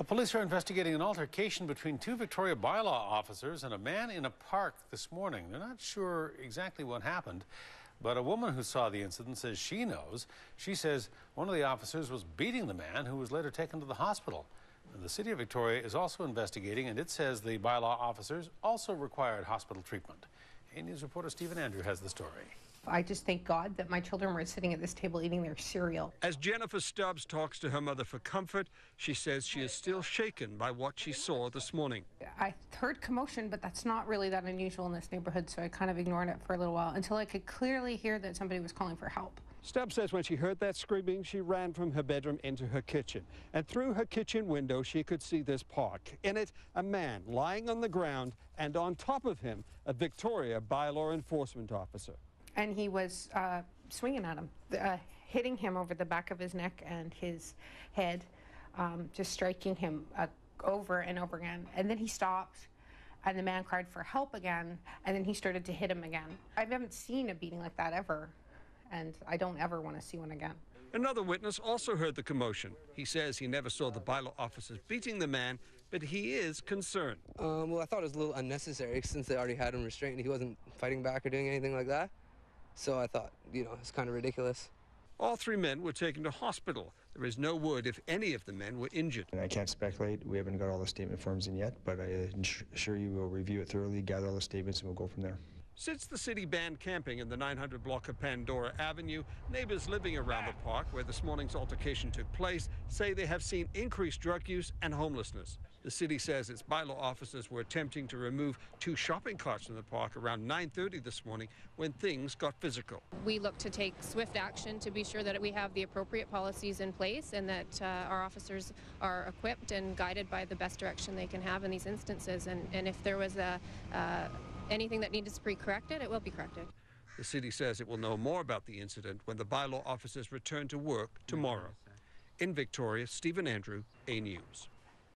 Police are investigating an altercation between two Victoria Bylaw officers and a man in a park this morning. They're not sure exactly what happened, but a woman who saw the incident says she knows. She says one of the officers was beating the man, who was later taken to the hospital. And the City of Victoria is also investigating, and it says the bylaw officers also required hospital treatment. A News reporter Stephen Andrew has the story. I just thank God that my children were sitting at this table eating their cereal. As Jennifer Stubbs talks to her mother for comfort, she says she is still shaken by what she saw this morning. I heard commotion, but that's not really that unusual in this neighborhood, so I kind of ignored it for a little while until I could clearly hear that somebody was calling for help. Stubbs says when she heard that screaming, she ran from her bedroom into her kitchen. And through her kitchen window, she could see this park. In it, a man lying on the ground, and on top of him, a Victoria Bylaw Enforcement Officer. And he was swinging at him, hitting him over the back of his neck and his head, just striking him over and over again. And then he stopped, and the man cried for help again, and then he started to hit him again. I haven't seen a beating like that ever, and I don't ever want to see one again. Another witness also heard the commotion. He says he never saw the bylaw officers beating the man, but he is concerned. Well, I thought it was a little unnecessary since they already had him restrained. He wasn't fighting back or doing anything like that. So I thought, it's kind of ridiculous. All three men were taken to hospital. There is no word if any of the men were injured. And I can't speculate. We haven't got all the statement forms in yet, but I assure you we'll review it thoroughly, gather all the statements, and we'll go from there. Since the city banned camping in the 900 block of Caledonia Avenue, neighbours living around the park where this morning's altercation took place say they have seen increased drug use and homelessness. The city says its bylaw officers were attempting to remove two shopping carts from the park around 9:30 this morning when things got physical. We look to take swift action to be sure that we have the appropriate policies in place and that our officers are equipped and guided by the best direction they can have in these instances. And if there was anything that needs to be corrected, it will be corrected. The city says it will know more about the incident when the bylaw officers return to work tomorrow. In Victoria, Stephen Andrew, A News.